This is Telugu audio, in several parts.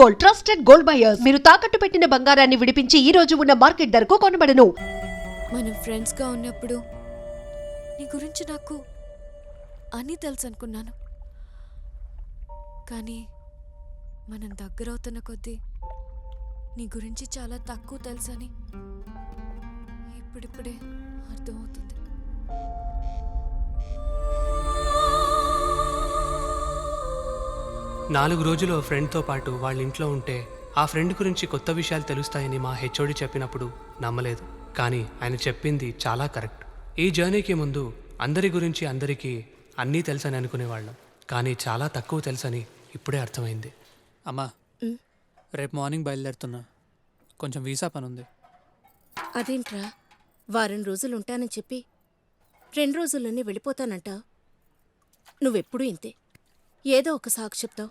Gold, trusted gold buyers. మీరు తాకట్టు పెట్టిన బంగారాన్ని విడిపించి ఈ రోజు ఉన్న మార్కెట్ ధరకు కొనబడను. మనం ఫ్రెండ్స్ గా ఉన్నప్పుడు నీ గురించి నాకు అన్నీ తెలుసు అనుకున్నాను. కానీ మనం దగ్గరవుతున్న కొద్దీ నీ గురించి చాలా తక్కువ తెలుసని ఇప్పుడిప్పుడే అర్థమవుతుంది. నాలుగు రోజులు ఫ్రెండ్తో పాటు వాళ్ళ ఇంట్లో ఉంటే ఆ ఫ్రెండ్ గురించి కొత్త విషయాలు తెలుస్తాయని మా హెచ్ఓడి చెప్పినప్పుడు నమ్మలేదు. కానీ ఆయన చెప్పింది చాలా కరెక్ట్. ఈ జర్నీకి ముందు అందరి గురించి అందరికీ అన్నీ తెలుసని అనుకునేవాళ్ళం. కానీ చాలా తక్కువ తెలుసని ఇప్పుడే అర్థమైంది. అమ్మా, రేపు మార్నింగ్ బయలుదేరుతున్నా. కొంచెం వీసా పని ఉంది. అదేంట్రా, వారం రోజులు ఉంటానని చెప్పి 2 రోజుల్లోనే వెళ్ళిపోతానంట. నువ్వెప్పుడూ ఇంతే, ఏదో ఒక సాకు చెప్తావు.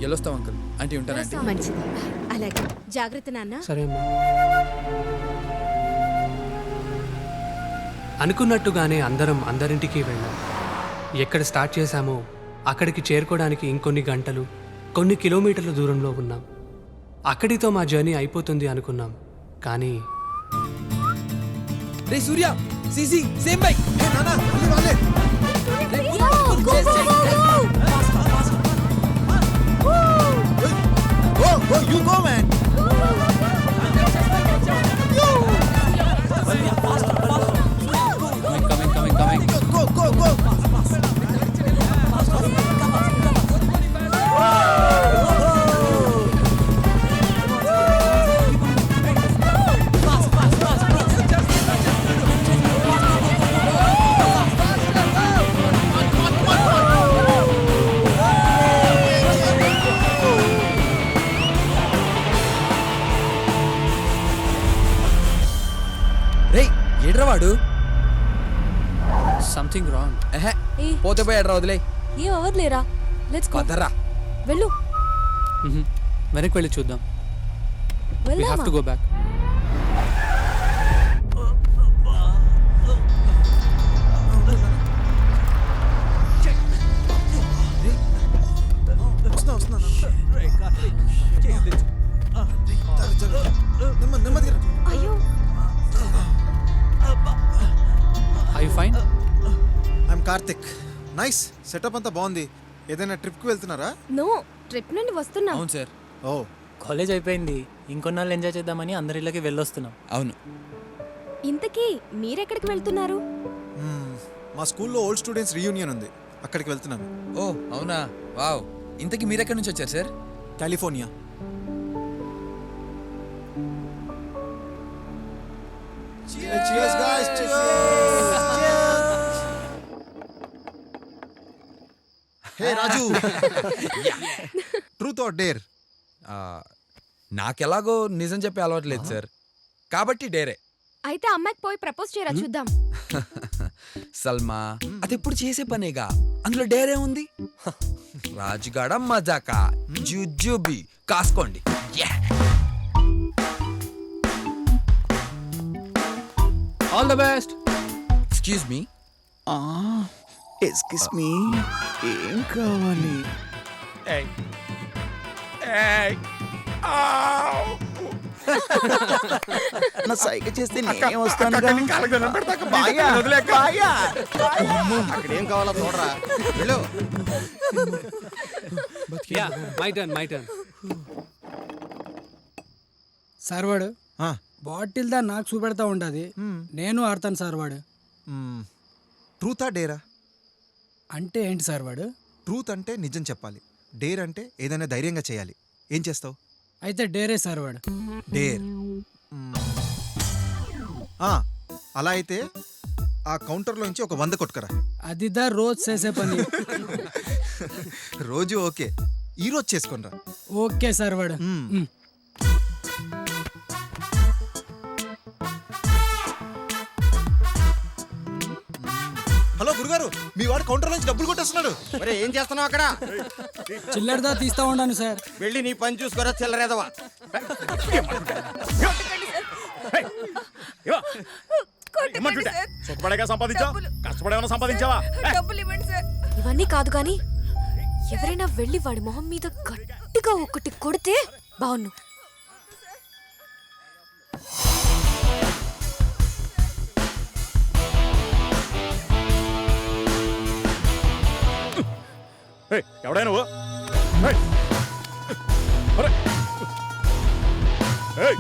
ఎల్లొస్తాం అంకుల్. ఆంటీ ఉంటానంటే మంచిది. అలాగే, జాగ్రత్త నాన్న. సరే అమ్మా. అనుకున్నట్టుగానే అందరింటికి వెళ్ళాం. ఎక్కడ స్టార్ట్ చేశామో అక్కడికి చేరుకోవడానికి ఇంకొన్ని గంటలు, కొన్ని కిలోమీటర్ల దూరంలో ఉన్నాం. అక్కడితో మా జర్నీ అయిపోతుంది అనుకున్నాం. కానీ రే సూర్య, సీసీ సేమ్ బైక్. ఏ నానా, మళ్ళీ వాళ్ళే. రే go you go man. coming go. వాడు సంథింగ్ రాంగ్. పోతే పోయాడు రా, వదిలే. ఏం అవ్వదులేరా, లెట్స్ గో. పదరా, వెళ్ళు. వెనక్కి వెళ్ళి చూద్దాం. We have to go back. అయ్యో, Are you fine? I'm Karthik. Nice setup అంతా బాగుంది. ఏదైనా ట్రిప్కి వెళ్తున్నారా? నో, ట్రిప్ నుండి వస్తున్నా. అవును సార్. ఓ, కాలేజ్ అయిపోయింది, ఇంకొన్నాళ్ళు ఎంజాయ్ చేద్దామని అందరి ఇళ్ళకి వెళ్ళొస్తున్నాం. అవును. ఇంతకీ మీరెక్కడికి వెళ్తున్నారు? మా స్కూల్లో ఓల్డ్ స్టూడెంట్స్ రీయూనియన్ ఉంది, అక్కడికి వెళ్తున్నాను. ఓ అవునా, వావ్. ఇంతకీ మీరెక్కడి నుంచి వచ్చారు sir? California. Cheers guys, cheers. Hey Raju. Truth or dare? నాకెలాగో నిజం చెప్పే అలవాటు లేదు సార్, కాబట్టి డేరే. అయితే అమ్మాయికి పోయి ప్రపోజ్ చేయరా, చూద్దాం. సల్మా, అది ఎప్పుడు చేసే పనేగా, అందులో డేరే ఉంది. రాజుగాడ మజాకా, జుజుబి కాసుకోండి. All the best. Excuse me. Excuse me, ఏం కావాలి? నా సైగ చేస్తే నేనే వస్తాను. అక్కడేం కావాలో చూడరా. వెళ్ళు. My turn. సార్ వాడు బాటిల్ దా నాకు చూపెడతా ఉంటుంది, నేను ఆడతాను సార్ వాడు. ట్రూతా డేరా? అంటే ఏంటి సార్ వాడు? ట్రూత్ అంటే నిజం చెప్పాలి, డేర్ అంటే ఏదైనా ధైర్యంగా చేయాలి. ఏం చేస్తావు? అయితే డేరే సార్ వాడు. డేర్. అలా అయితే ఆ కౌంటర్లోంచి ఒక 100 కొట్టుకరా. అదిదా రోజు చేసే పని. రోజు ఓకే, ఈరోజు చేసుకోనరా. ఓకే సార్ వాడు. హలో గురుగారు, మీ వాడు కౌంటర్ నుంచి డబ్బులు కొట్టేస్తున్నాడు. మరి ఏం చేస్తున్నావు అక్కడ? చిల్లరదా తీస్తా ఉన్నాను సార్. వెళ్ళి నీ పని చూసుకోరా, చిల్లరేదవా. ఏమంటుంటే సుఖపడేగా సంపాదించావా కష్టపడేమన్నా సంపాదించావా ఇవన్నీ కాదు కానీ ఎవరైనా వెళ్ళి వాడి మొహం మీద గట్టిగా ఒకటి కొడితే బావును. ఎవడా నువ్వు ఏయ్! అరే! ఏయ్!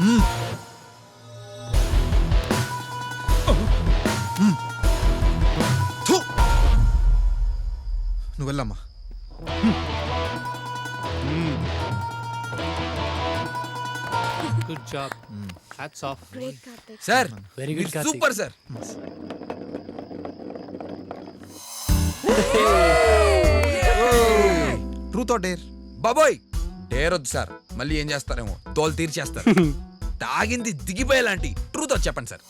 థు! నువ్వు వెళ్ళమ్మా. Good job, hats off. Sir very good, super sir. Truth or dare? బాబోయ్ డేరొద్దు సార్, మళ్ళీ ఏం చేస్తారేమో తోలు తీర్చేస్తారు. తాగింది దిగిపోయేలాంటి ట్రూత్ వచ్చి చెప్పండి సార్.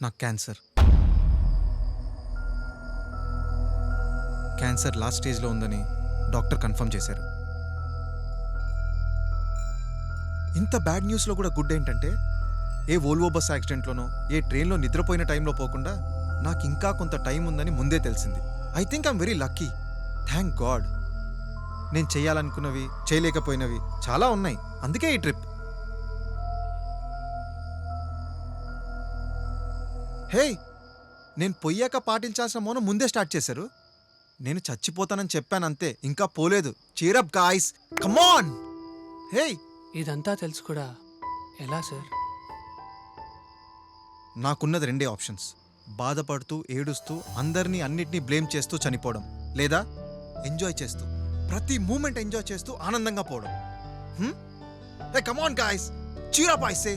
నాకు క్యాన్సర్ లాస్ట్ స్టేజ్లో ఉందని డాక్టర్ కన్ఫర్మ్ చేశారు. ఇంత బ్యాడ్ న్యూస్లో కూడా గుడ్ ఏంటంటే ఏ వోల్వో బస్ యాక్సిడెంట్లోనో ఏ ట్రైన్లో నిద్రపోయిన టైంలో పోకుండా నాకు ఇంకా కొంత టైం ఉందని ముందే తెలిసింది. I think I'm very lucky. Thank God. నేను చేయాలనుకున్నవి చేయలేకపోయినవి చాలా ఉన్నాయి, అందుకే ఈ ట్రిప్. హే, నేను పొయ్యాక పాటించాల్సిన మౌనం ముందే స్టార్ట్ చేశారు. నేను చచ్చిపోతానని చెప్పాను అంతే, ఇంకా పోలేదు. Cheer up guys, come on. Hey, ఇదంతా తెలుసు కూడా ఎలా సార్? నాకున్నది రెండే ఆప్షన్స్. బాధపడుతూ ఏడుస్తూ అందరినీ అన్నిటినీ బ్లేమ్ చేస్తూ చనిపోవడం, లేదా ఎంజాయ్ చేస్తూ ప్రతి మూమెంట్ ఎంజాయ్ చేస్తూ ఆనందంగా పోవడం. Hey come on guys, cheer up I.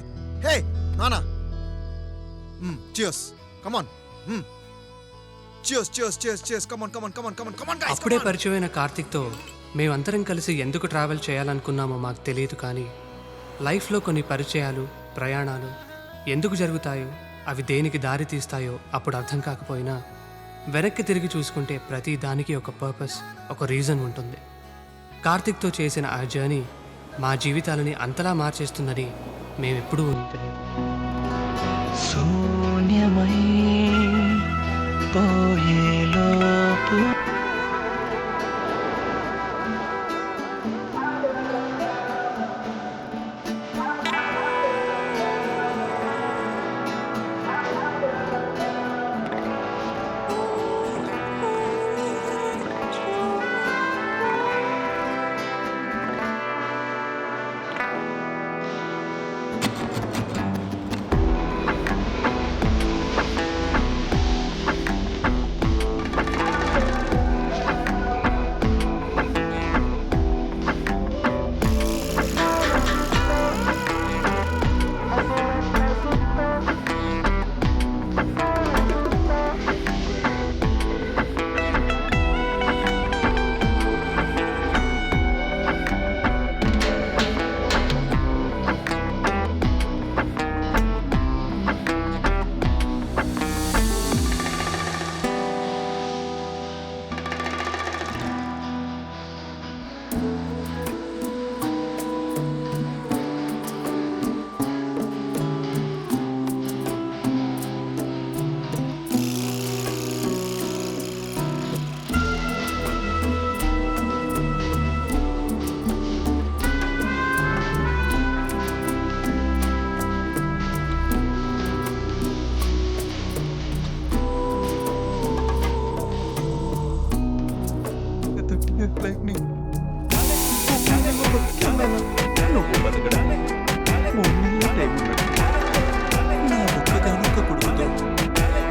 Say hey, cheers, come on. Cheers, cheers, cheers, cheers. Come on, come on, come on, come on, come on, guys. అప్పుడే పరిచయమైన కార్తిక్తో మేమందరం కలిసి ఎందుకు ట్రావెల్ చేయాలనుకున్నామో మాకు తెలియదు, కానీ లైఫ్లో కొన్ని పరిచయాలు, ప్రయాణాలు ఎందుకు జరుగుతాయో, అవి దేనికి దారి తీస్తాయో అప్పుడు అర్థం కాకపోయినా వెనక్కి తిరిగి చూసుకుంటే ప్రతి దానికి ఒక పర్పస్, ఒక రీజన్ ఉంటుంది. కార్తిక్తో చేసిన ఆ జర్నీ మా జీవితాలని అంతలా మార్చేస్తుందని మేమెప్పుడూ ఊహించలేదు. శూన్యమై పోయేలోపు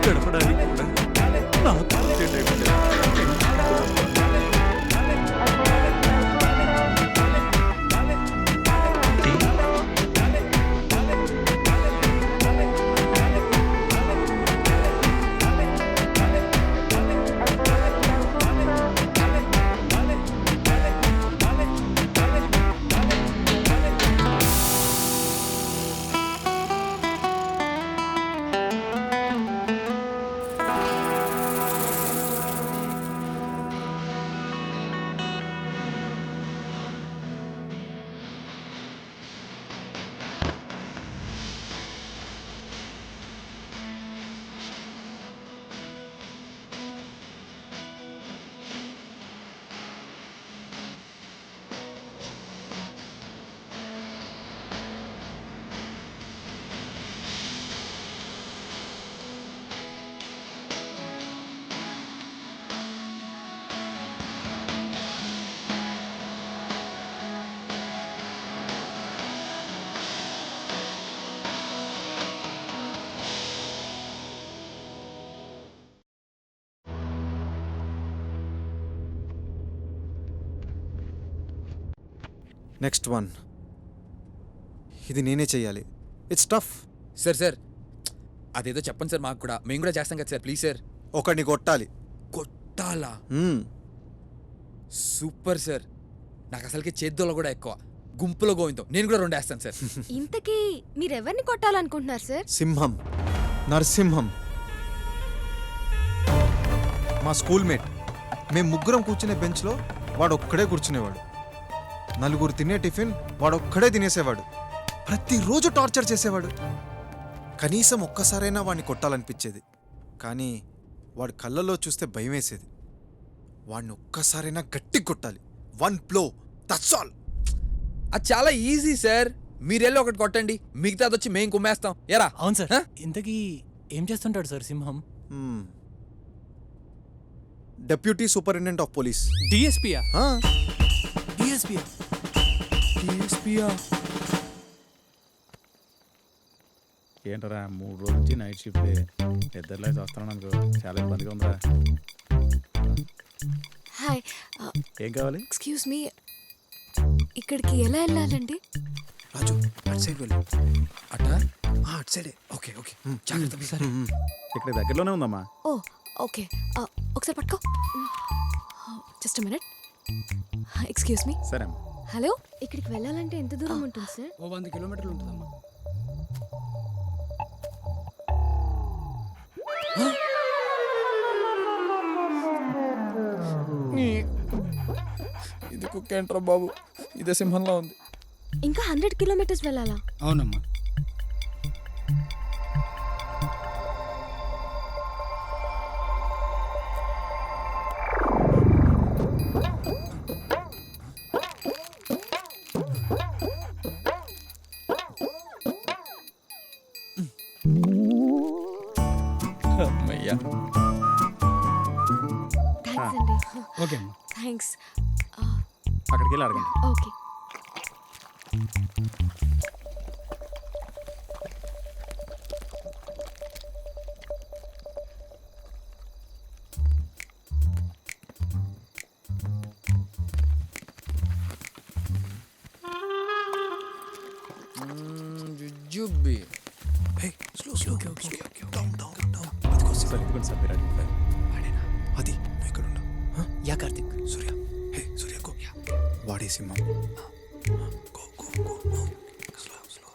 గడపడానికి కూడా నాకు అంతే టైం లేదు. Next one. ఇది నేనే చెయ్యాలి. It's tough. సార్ అదేదో చెప్పండి సార్, మాకు కూడా, మేము కూడా చేస్తాం కదా సార్, ప్లీజ్ సార్. ఒకడిని కొట్టాలి. కొట్టాలా? మ్మ్. Super sir. నాకు అసలుకి చేద్దోళ్ళు కూడా ఎక్కువ. గుంపులో గోవిందో నేను కూడా 2 వేస్తాను సార్. ఇంతకీ మీరెవరిని కొట్టాలనుకుంటున్నారు సార్? సింహం, నరసింహం, మా స్కూల్ మేట్. మేము ముగ్గురం కూర్చునే బెంచ్లో వాడు ఒక్కడే కూర్చునేవాడు. 4 తినే టిఫిన్ వాడు ఒక్కడే తినేసేవాడు. ప్రతిరోజు టార్చర్ చేసేవాడు. కనీసం ఒక్కసారైనా వాడిని కొట్టాలనిపించేది, కానీ వాడి కళ్ళల్లో చూస్తే భయం వేసేది. వాడిని ఒక్కసారైనా గట్టి కొట్టాలి. 1 blow, దట్స్ ఆల్. అది చాలా ఈజీ సార్. మీరెళ్ళి ఒకటి కొట్టండి, మిగతాది వచ్చి మేము కుమ్మేస్తాం. ఎరా? అవును సార్. హ? ఇంతకీ ఏం చేస్తుంటాడు sir Simham? Deputy superintendent of police. డిఎస్పీయా? డిఎస్పీయా? ఏంటరా 3 రోజుల నుంచి నైట్ షిఫ్ట్ నిద్రలే వస్తున్నాను అనుకో, చాలా ఇబ్బందిగా ఉందిరా. హాయ్, ఏం కావాలి? ఎక్స్క్యూజ్ మీ, ఇక్కడికి ఎలా వెళ్ళాలండి? రాజు అటు సైడ్ వెళ్ళు. అట అటు సైడే. ఓకే ఓకే, జాగ్రత్త సార్. ఇక్కడ దగ్గరలోనే ఉందమ్మా. ఓ ఓకే, ఒకసారి పట్టుకో. Just minute. Excuse me. సరే అమ్మా. హలో, ఇక్కడికి వెళ్ళాలంటే ఎంత దూరం ఉంటుంది సార్? ఓ 100 కిలోమీటర్లు ఉంటుందమ్మా. ఇది కుక్క ఏంట్రా బాబు, ఇదే సింహంలో ఉంది. ఇంకా 100 కిలోమీటర్స్ వెళ్ళాలా? అవునమ్మా. అమ్మయ్యా. థ్యాంక్స్ అండి. ఓకే అమ్మా. థ్యాంక్స్. అక్కడికి వెళ్ళి అడగండి. ఓకే. జుజుబి. సార్ ఇదిగోండి సార్, మీరు అడిగిన ఫైల్. అది నువ్వు ఇక్కడ ఉండు. Yeah Karthik. Surya, hey Surya go. వాడే సింహం. Go go go. Slow slow.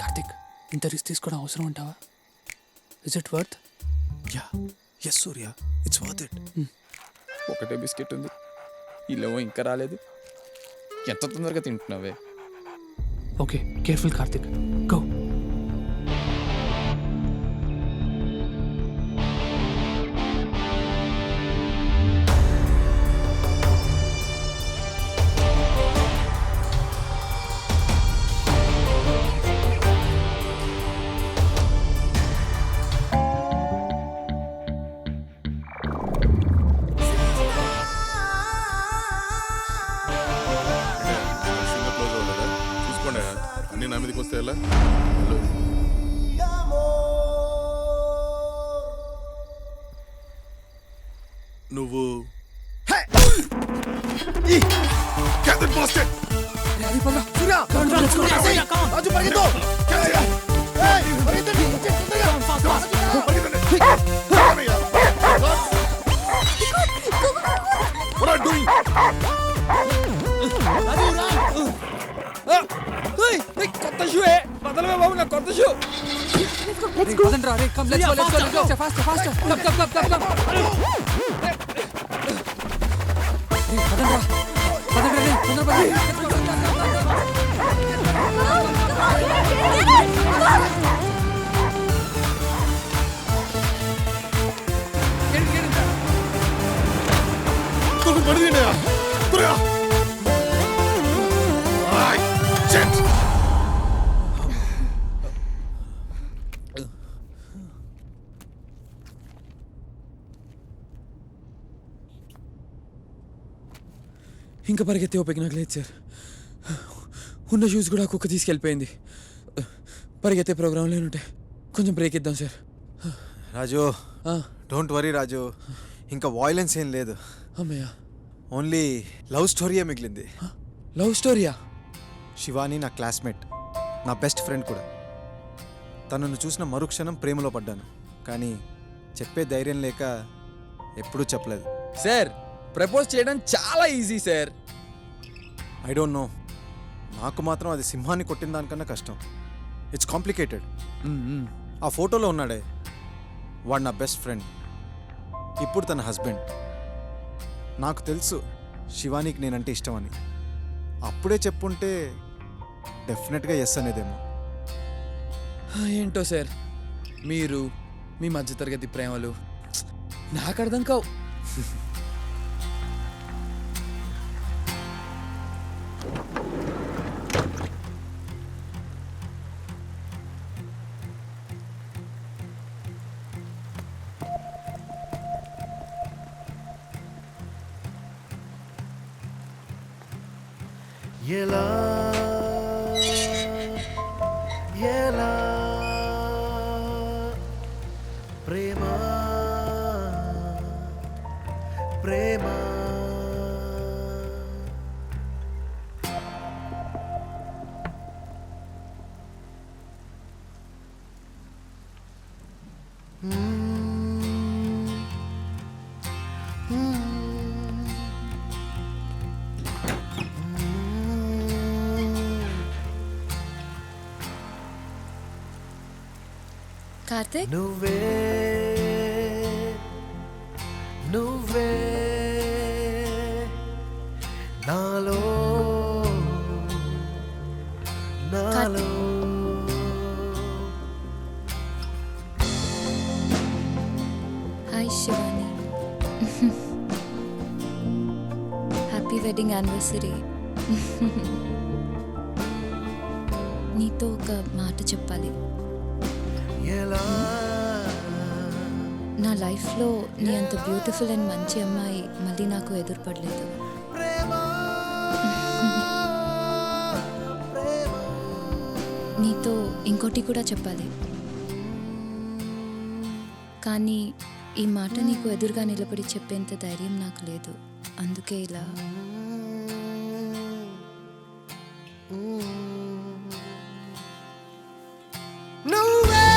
Karthik, ఇంత రిస్క్ తీసుకోవడం అవసరం అంటావా? Is it worth? Yeah yes Surya, it's worth it. ఒకటే బిస్కెట్ ఉంది, ఇల్లేమో ఇంకా రాలేదు. ఎంత తొందరగా తింటున్నావే? Okay, careful Karthik, go. చూసుకోండి, అన్ని నా మీదకి వస్తే ఎలా? నువ్వు కొత్త షూయే, బదలవే బాబు, నా కొత్త షూ. పదండ్రా, రే, come, let's go, let's go, let's go, faster, faster, come, come, come, come, come. రే, పదండ్రా, పదండ్రా, రే, తొందర పదండి. Let's go, come, come, come, come. Get it. త్వరగా. ఇంకా పరిగెత్తే ఓపిక నాకు లేదు సార్. ఉన్న షూస్ కూడా కుక్క తీసుకెళ్ళిపోయింది. పరిగెత్తే ప్రోగ్రాంలో ఉంటే కొంచెం బ్రేక్ ఇద్దాం సార్. రాజు, డోంట్ వరీ రాజు, ఇంకా వాయిలెన్స్ ఏం లేదు. అమ్మయ్య. ఓన్లీ లవ్ స్టోరీయే మిగిలింది. లవ్ స్టోరీయా? శివాని నా క్లాస్మేట్, నా బెస్ట్ ఫ్రెండ్ కూడా. తనను చూసిన మరుక్షణం ప్రేమలో పడ్డాను, కానీ చెప్పే ధైర్యం లేక ఎప్పుడూ చెప్పలేదు. సార్, ప్రపోజ్ చేయడం చాలా easy sir. I don't know, నాకు మాత్రం అది సింహాన్ని కొట్టిన దానికన్నా కష్టం. It's complicated. ఆ ఫోటోలో ఉన్నాడే, వాడు నా బెస్ట్ ఫ్రెండ్, ఇప్పుడు తన హస్బెండ్. నాకు తెలుసు శివానికి నేనంటే ఇష్టం అని. అప్పుడే చెప్పుంటే డెఫినెట్గా ఎస్ అనేదేమో. ఏంటో సార్, మీరు మీ మధ్యతరగతి ప్రేమలు నాకు అర్థం కావు. ఎలా ఎలా ప్రేమ ప్రేమ కార్తీక్, నువ్వే నువ్వే నాలో నాలో hi Shivani. Happy wedding anniversary. నీతో ఒక మాట చెప్పాలి. ఎలా నా లైఫ్లో నీ అంత బ్యూటిఫుల్ అండ్ మంచి అమ్మాయి మళ్ళీ నాకు ఎదురుపడలేదు. నీతో ఇంకోటి కూడా చెప్పాలి, కానీ ఈ మాట నీకు ఎదురుగా నిలబడి చెప్పేంత ధైర్యం నాకు లేదు. అందుకే ఇలా. నువ్వే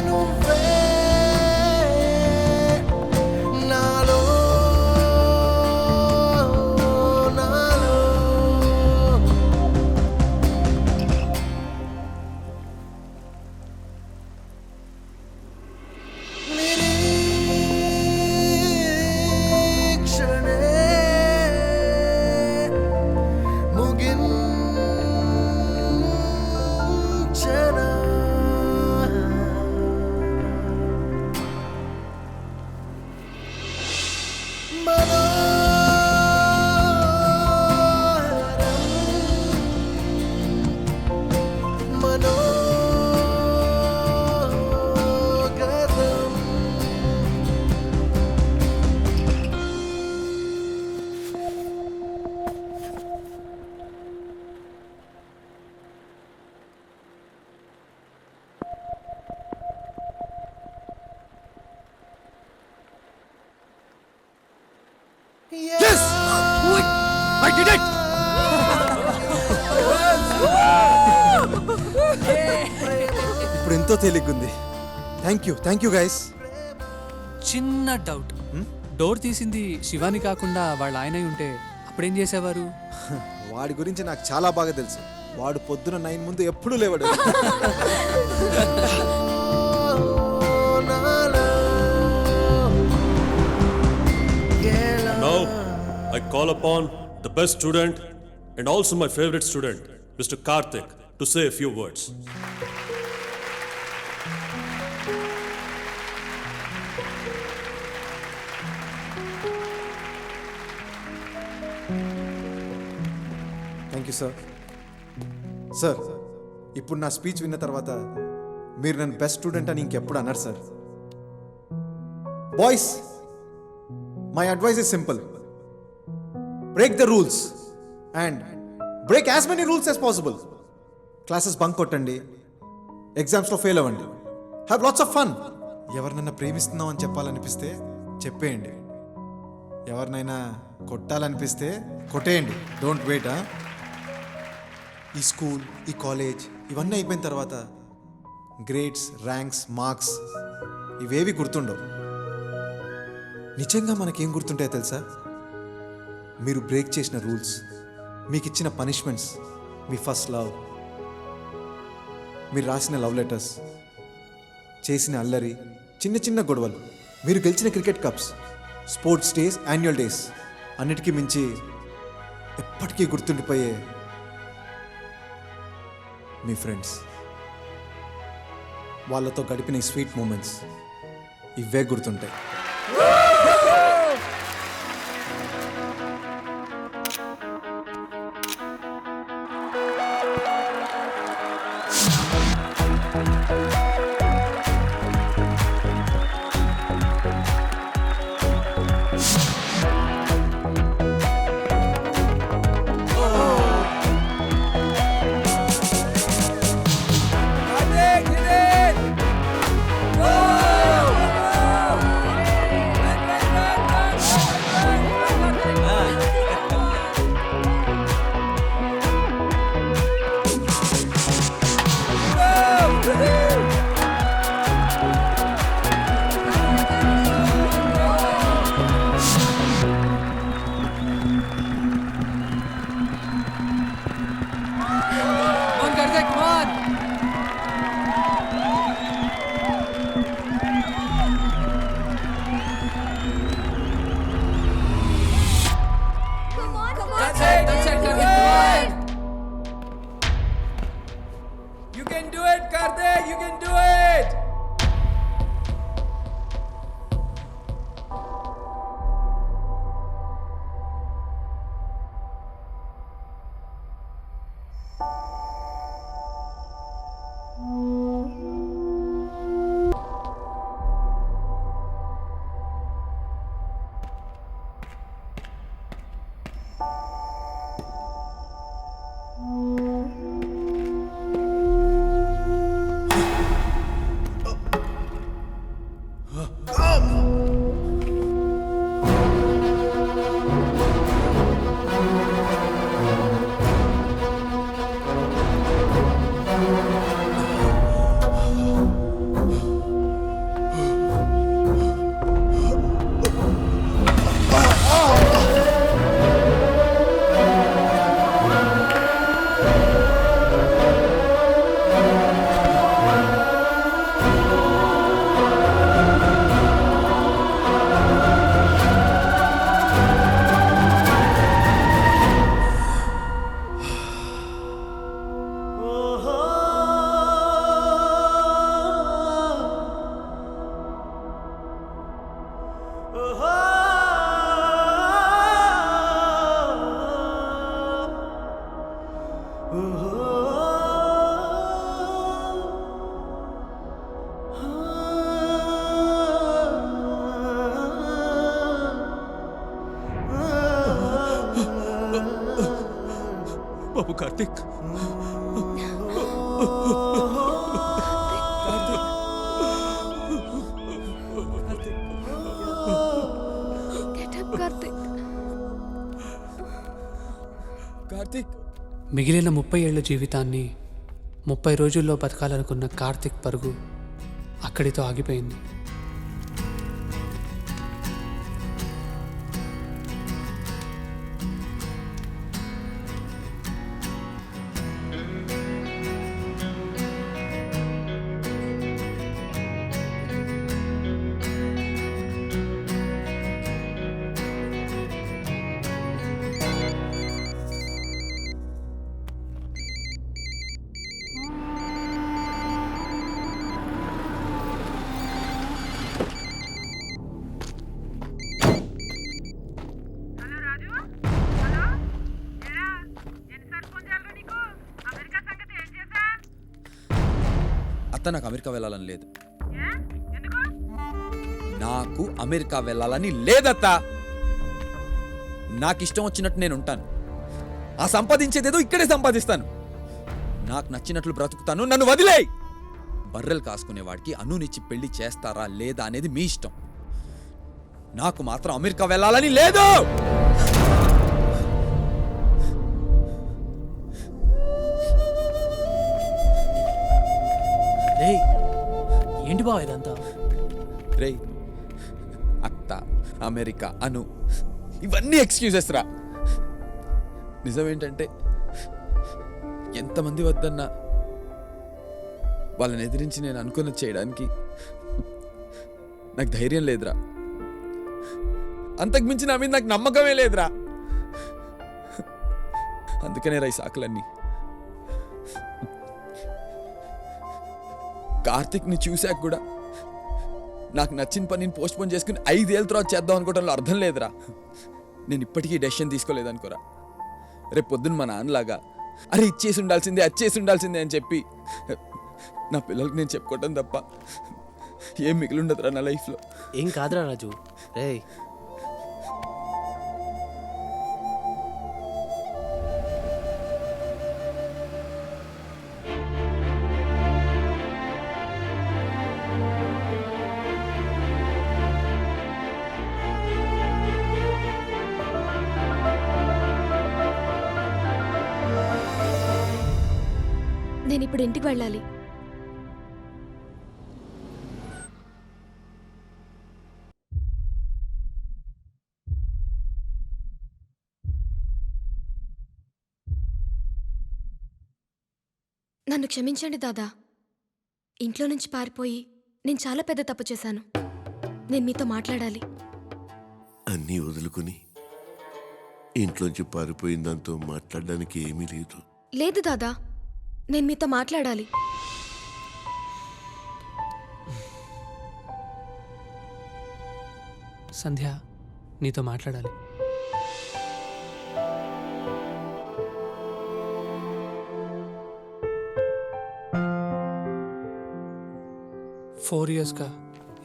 నువ్వే నాలో నాలో నిరీక్షణే ముగించనా మనోగతం Yes! I did it! ఇప్పుడు ఎంతో తేలిగ్గుంది. Thank you guys. చిన్న డౌట్, డోర్ తీసింది శివాని కాకుండా వాళ్ళ ఆయన ఉంటే అప్పుడేం చేసేవారు? వాడి గురించి నాకు చాలా బాగా తెలుసు. వాడు పొద్దున 9 ముందు ఎప్పుడూ లేవాడు. Now, I call upon the best student and also my favorite student, Mr. Karthik, to say a few words. Thank you sir. Sir, ఇప్పుడు నా స్పీచ్ విన్న తర్వాత మీరు నన్ను బెస్ట్ స్టూడెంట్ అని ఇంకెప్పుడు అన్నారు sir. Boys, my advice is simple. Break the rules and break as many rules as possible. Classes bunk కొట్టండి, ఎగ్జామ్స్లో ఫెయిల్ అవ్వండి, హ్యావ్ లాట్స్ ఆఫ్ ఫన్. ఎవరినన్నా ప్రేమిస్తున్నాం అని చెప్పాలనిపిస్తే చెప్పేయండి. ఎవరినైనా కొట్టాలనిపిస్తే కొట్టేయండి, డోంట్ వెయిట్. ఈ స్కూల్, ఈ కాలేజ్ ఇవన్నీ అయిపోయిన తర్వాత గ్రేడ్స్, ర్యాంక్స్, మార్క్స్ ఇవేవి గుర్తుండవు. నిజంగా మనకేం గుర్తుంటాయో తెలుసా? మీరు బ్రేక్ చేసిన రూల్స్, మీకు ఇచ్చిన పనిష్మెంట్స్, మీ ఫస్ట్ లవ్, మీరు రాసిన లవ్ లెటర్స్, చేసిన అల్లరి, చిన్న చిన్న గొడవలు, మీరు గెలిచిన cricket cups, sports days, annual days, అన్నిటికీ మించి ఎప్పటికీ గుర్తుండిపోయే మీ ఫ్రెండ్స్, వాళ్ళతో గడిపిన ఈ స్వీట్ మూమెంట్స్, ఇవే గుర్తుంటాయి. బాబు కార్తిక్, కార్తిక్. మిగిలిన 30 ఏళ్ల జీవితాన్ని 30 రోజుల్లో బతకాలనుకున్న కార్తిక్ పరుగు అక్కడితో ఆగిపోయింది. నాకు అమెరికా వెళ్ళాలని లేదు. నాకు అమెరికా వెళ్ళాలని లేదత్తా. నాకు ఇష్టం వచ్చినట్టు నేను ఉంటాను. ఆ సంపాదించేదేదో ఇక్కడే సంపాదిస్తాను. నాకు నచ్చినట్లు బ్రతుకుతాను. నన్ను వదిలేయ్. బర్రెలు కాసుకునేవాడికి అనునిచ్చి పెళ్లి చేస్తారా లేదా అనేది మీ ఇష్టం. నాకు మాత్రం అమెరికా వెళ్ళాలని లేదు. ఏంటి బావ ఇదంతా? రే, అత్త, అమెరికా, అను ఇవన్నీ ఎక్స్క్యూజెస్ రా. నిజమేంటంటే ఎంతమంది వద్దన్నా వాళ్ళని ఎదిరించి నేను అనుకున్నది చేయడానికి నాకు ధైర్యం లేదురా. అంతకుమించి నా మీద నాకు నమ్మకమే లేదురా. అందుకనే రా ఈ సాకులన్నీ. కార్తిక్ని చూశాక కూడా నాకు నచ్చిన పనిని పోస్ట్పోన్ చేసుకుని 5 ఏళ్ళ తర్వాత చేద్దాం అనుకోవడంలో అర్థం లేదురా. నేను ఇప్పటికీ డెసిషన్ తీసుకోలేదనుకోరా. రేపు పొద్దున్న మా నాన్నలాగా అరే ఇచ్చేసి ఉండాల్సిందే, అచ్చేసి ఉండాల్సిందే అని చెప్పి నా పిల్లలకి నేను చెప్పుకోవటం తప్ప ఏం మిగిలి ఉండదురా నా లైఫ్లో. ఏం కాదురా రాజు. రే నేను ఇప్పుడు ఇంటికి వెళ్ళాలి. నన్ను క్షమించండి దాదా. ఇంట్లో నుంచి పారిపోయి నేను చాలా పెద్ద తప్పు చేశాను. నేను మీతో మాట్లాడాలి. అన్నీ వదులుకుని ఇంట్లోంచి పారిపోయిన దాంతో మాట్లాడడానికి ఏమీ లేదు. లేదు దాదా, నేను మీతో మాట్లాడాలి. సంధ్య, నీతో మాట్లాడాలి. ఫోర్ ఇయర్స్గా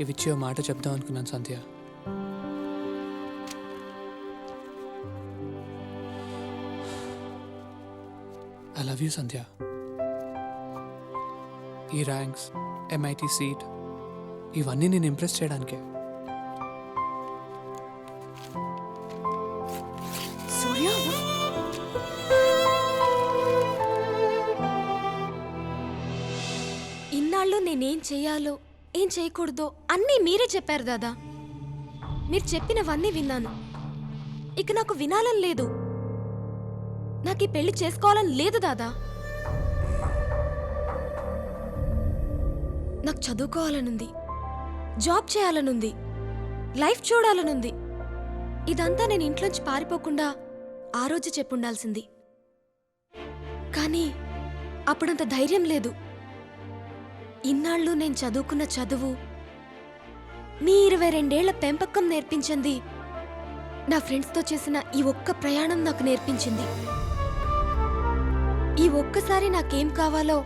ఇవి ఇచ్చే మాట చెప్దాం అనుకున్నాను సంధ్య. ఐ లవ్ యూ సంధ్య. ఈ ర్యాంక్స్, MIT సీట్ ఇవన్నీ నేను ఇంప్రెస్ చేయడానికే. సూర్య, ఇన్నాళ్ళు నేనేం చెయ్యాలో ఏం చేయకూడదో అన్నీ మీరే చెప్పారు దాదా. మీరు చెప్పినవన్నీ విన్నాను. ఇక నాకు వినాలని లేదు. నాకు ఈ పెళ్లి చేసుకోవాలని లేదు దాదా. నాకు చదువుకోవాలనుంది, జాబ్ చేయాలనుంది, లైఫ్ చూడాలనుంది. ఇదంతా నేను ఇంట్లోంచి పారిపోకుండా ఆ రోజు చెప్పుండాల్సింది. కానీ అప్పుడంత ధైర్యం లేదు. ఇన్నాళ్ళు నేను చదువుకున్న చదువు, మీ 22 ఏళ్ల పెంపకం నేర్పించింది. నా ఫ్రెండ్స్తో చేసిన ఈ ఒక్క ప్రయాణం నాకు నేర్పించింది. ఈ ఒక్కసారి నాకేం కావాలో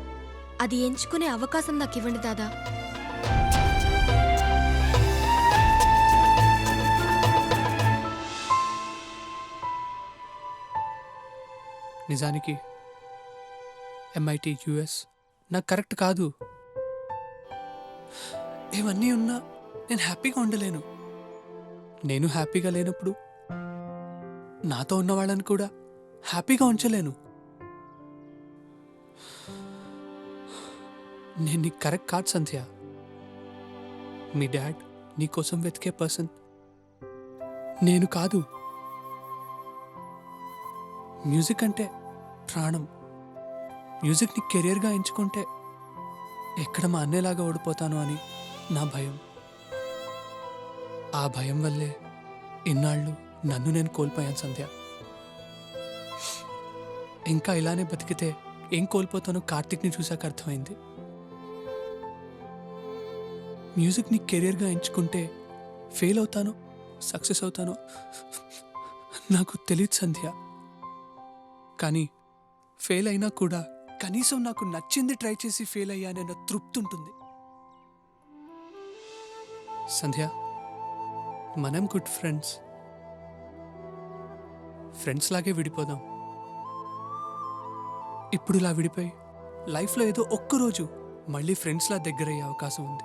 అది ఎంచుకునే అవకాశం నాకు ఇవ్వండి దాదా. నిజానికి MIT US నాకు కరెక్ట్ కాదు. ఇవన్నీ ఉన్నా నేను హ్యాపీగా ఉండలేను. నేను హ్యాపీగా లేనప్పుడు నాతో ఉన్న వాళ్ళని కూడా హ్యాపీగా ఉంచలేను. నేను నీకు కరెక్ట్ కాదు సంధ్య. మీ డాడ్ నీ కోసం వెతికే పర్సన్ నేను కాదు. మ్యూజిక్ అంటే ప్రాణం. మ్యూజిక్ని కెరియర్గా ఎంచుకుంటే ఎక్కడ మా అన్నయ్యలాగా ఓడిపోతాను అని నా భయం. ఆ భయం వల్లే ఇన్నాళ్ళు నన్ను నేను కోల్పోయాను సంధ్య. ఇంకా ఇలానే బతికితే ఏం కోల్పోతానో కార్తిక్ని చూశాక అర్థమైంది. మ్యూజిక్ని కెరియర్గా ఎంచుకుంటే ఫెయిల్ అవుతానో సక్సెస్ అవుతానో నాకు తెలియదు సంధ్య. కానీ ఫెయిల్ అయినా కూడా కనీసం నాకు నచ్చింది ట్రై చేసి ఫెయిల్ అయ్యానన్న తృప్తి ఉంటుంది. సంధ్య, మనం గుడ్ ఫ్రెండ్స్. ఫ్రెండ్స్ లాగే విడిపోదాం. ఇప్పుడు ఇలా విడిపోయి లైఫ్లో ఏదో ఒక్కరోజు మళ్ళీ ఫ్రెండ్స్లా దగ్గరయ్యే అవకాశం ఉంది.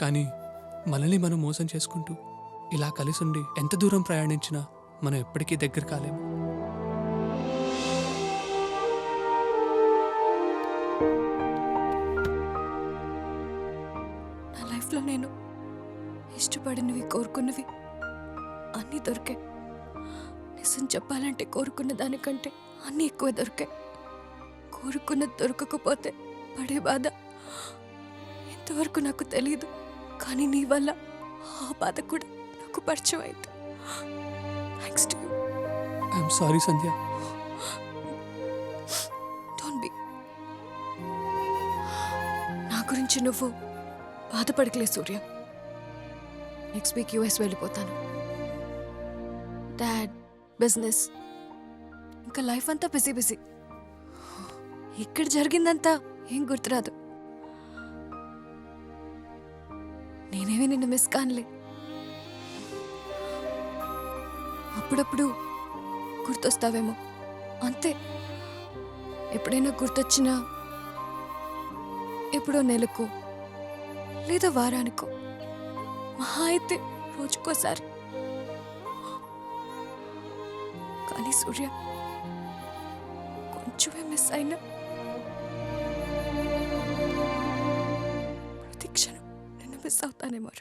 కానీ మనల్ని మనం మోసం చేసుకుంటూ ఇలా కలిసి ఉండి ఎంత దూరం ప్రయాణించినా మనం ఎప్పటికీ దగ్గర కాలేము. నా లైఫ్లో నేను ఇష్టపడినవి కోరుకున్నవి అన్నీ దొరికాయి. నిజం చెప్పాలంటే కోరుకున్న దానికంటే అన్నీ ఎక్కువ దొరికాయి. కోరుకున్నది దొరకకపోతే పడే బాధ ఇంతవరకు నాకు తెలియదు. కానీ నీ వల్ల ఆ బాధ కూడా నాకు పరిచయం అయింది. Thanks to you. I'm sorry Sandhya. Don't be. నా గురించి నువ్వు బాధపడకలే సూర్య. నెక్స్ట్ వీక్ యూఎస్ వెళ్ళిపోతాను. డాడ్, బిజినెస్, ఇంకా లైఫ్ అంతా బిజీ బిజీ. ఇక్కడ జరిగిందంతా ఏం గుర్తురాదు. నేనేమి నిన్ను మిస్ కానులే. అప్పుడప్పుడు గుర్తొస్తావేమో అంతే. ఎప్పుడైనా గుర్తొచ్చినా ఎప్పుడో నెలకో లేదా వారానికో, మహా అయితే రోజుకోసారి. కానీ సూర్య, కొంచెమే మిస్ అయినా ప్రతి క్షణం నిన్ను మిస్ అవుతానేమో.